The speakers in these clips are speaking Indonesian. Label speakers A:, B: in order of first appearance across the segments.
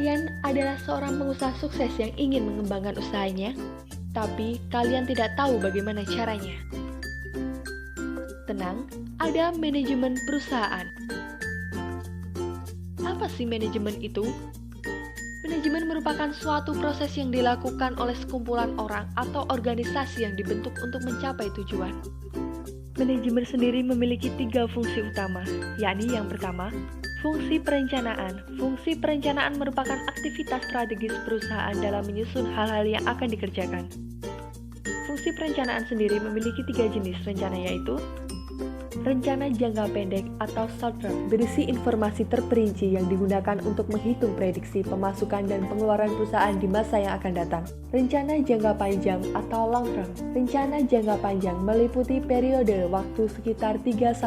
A: Kalian adalah seorang pengusaha sukses yang ingin mengembangkan usahanya, tapi kalian tidak tahu bagaimana caranya. Tenang, ada manajemen perusahaan. Apa sih manajemen itu? Manajemen merupakan suatu proses yang dilakukan oleh sekumpulan orang atau organisasi yang dibentuk untuk mencapai tujuan. Manajemen sendiri memiliki 3 fungsi utama, yakni yang pertama, fungsi perencanaan. Fungsi perencanaan merupakan aktivitas strategis perusahaan dalam menyusun hal-hal yang akan dikerjakan. Fungsi perencanaan sendiri memiliki 3 jenis rencana, yaitu rencana jangka pendek atau short term, berisi informasi terperinci yang digunakan untuk menghitung prediksi pemasukan dan pengeluaran perusahaan di masa yang akan datang. Rencana jangka panjang atau long term. Rencana jangka panjang meliputi periode waktu sekitar 3-5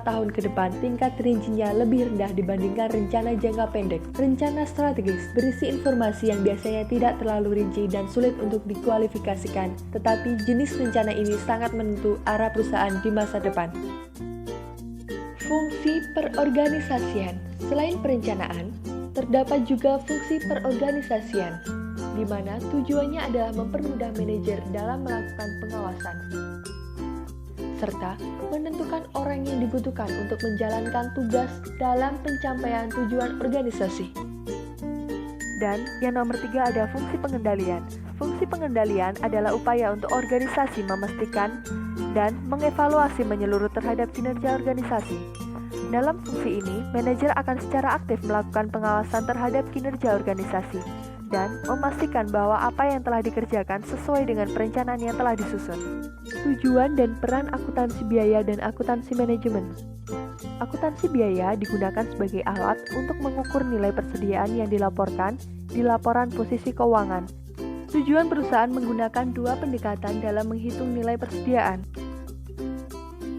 A: tahun ke depan, tingkat rincinya lebih rendah dibandingkan rencana jangka pendek. Rencana strategis berisi informasi yang biasanya tidak terlalu rinci dan sulit untuk dikualifikasikan, tetapi jenis rencana ini sangat menentu arah perusahaan di masa depan. Fungsi perorganisasian. Selain perencanaan, terdapat juga fungsi perorganisasian, di mana tujuannya adalah mempermudah manajer dalam melakukan pengawasan, serta menentukan orang yang dibutuhkan untuk menjalankan tugas dalam pencapaian tujuan organisasi. Dan yang nomor 3 ada fungsi pengendalian. Fungsi pengendalian adalah upaya untuk organisasi memastikan dan mengevaluasi menyeluruh terhadap kinerja organisasi. Dalam fungsi ini, manajer akan secara aktif melakukan pengawasan terhadap kinerja organisasi dan memastikan bahwa apa yang telah dikerjakan sesuai dengan perencanaan yang telah disusun. Tujuan dan peran akuntansi biaya dan akuntansi manajemen. Akuntansi biaya digunakan sebagai alat untuk mengukur nilai persediaan yang dilaporkan di laporan posisi keuangan. Tujuan perusahaan menggunakan 2 pendekatan dalam menghitung nilai persediaan.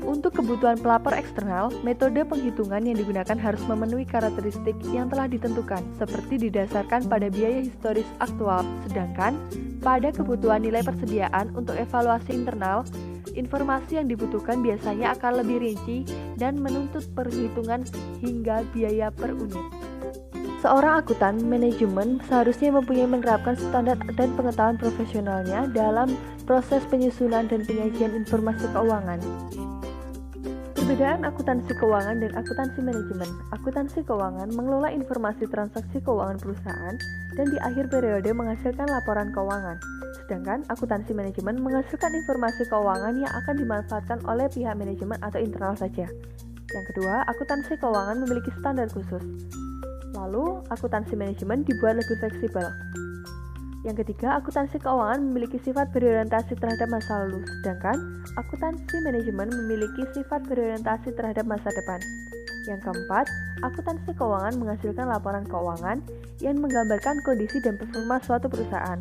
A: Untuk kebutuhan pelapor eksternal, metode penghitungan yang digunakan harus memenuhi karakteristik yang telah ditentukan, seperti didasarkan pada biaya historis aktual. Sedangkan, pada kebutuhan nilai persediaan untuk evaluasi internal, informasi yang dibutuhkan biasanya akan lebih rinci dan menuntut perhitungan hingga biaya per unit. Seorang akuntan manajemen seharusnya mempunyai menerapkan standar dan pengetahuan profesionalnya dalam proses penyusunan dan penyajian informasi keuangan. Perbedaan akuntansi keuangan dan akuntansi manajemen. Akuntansi keuangan mengelola informasi transaksi keuangan perusahaan dan di akhir periode menghasilkan laporan keuangan. Sedangkan akuntansi manajemen menghasilkan informasi keuangan yang akan dimanfaatkan oleh pihak manajemen atau internal saja. Yang kedua, akuntansi keuangan memiliki standar khusus. Lalu, akuntansi manajemen dibuat lebih fleksibel. Yang ketiga, akuntansi keuangan memiliki sifat berorientasi terhadap masa lalu, sedangkan akuntansi manajemen memiliki sifat berorientasi terhadap masa depan. Yang keempat, akuntansi keuangan menghasilkan laporan keuangan yang menggambarkan kondisi dan performa suatu perusahaan.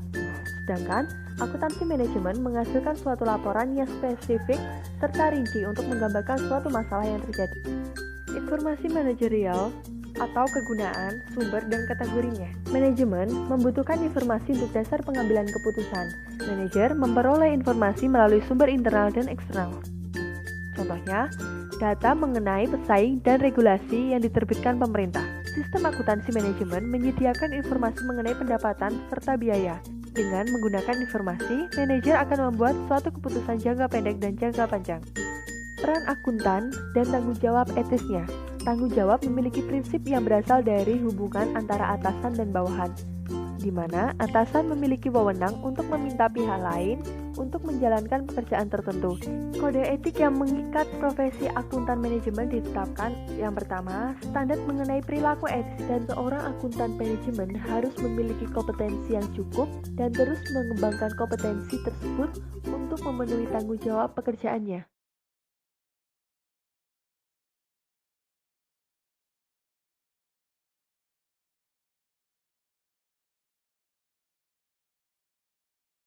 A: Sedangkan, akuntansi manajemen menghasilkan suatu laporan yang spesifik serta rinci untuk menggambarkan suatu masalah yang terjadi. Informasi manajerial atau kegunaan, sumber, dan kategorinya. Manajemen membutuhkan informasi untuk dasar pengambilan keputusan. Manajer memperoleh informasi melalui sumber internal dan eksternal. Contohnya, data mengenai pesaing dan regulasi yang diterbitkan pemerintah. Sistem akuntansi manajemen menyediakan informasi mengenai pendapatan serta biaya. Dengan menggunakan informasi, manajer akan membuat suatu keputusan jangka pendek dan jangka panjang. Peran akuntan dan tanggung jawab etisnya. Tanggung jawab memiliki prinsip yang berasal dari hubungan antara atasan dan bawahan, di mana atasan memiliki wewenang untuk meminta pihak lain untuk menjalankan pekerjaan tertentu. Kode etik yang mengikat profesi akuntan manajemen ditetapkan. Yang pertama, standar mengenai perilaku etis, dan seorang akuntan manajemen harus memiliki kompetensi yang cukup dan terus mengembangkan kompetensi tersebut untuk memenuhi tanggung jawab pekerjaannya.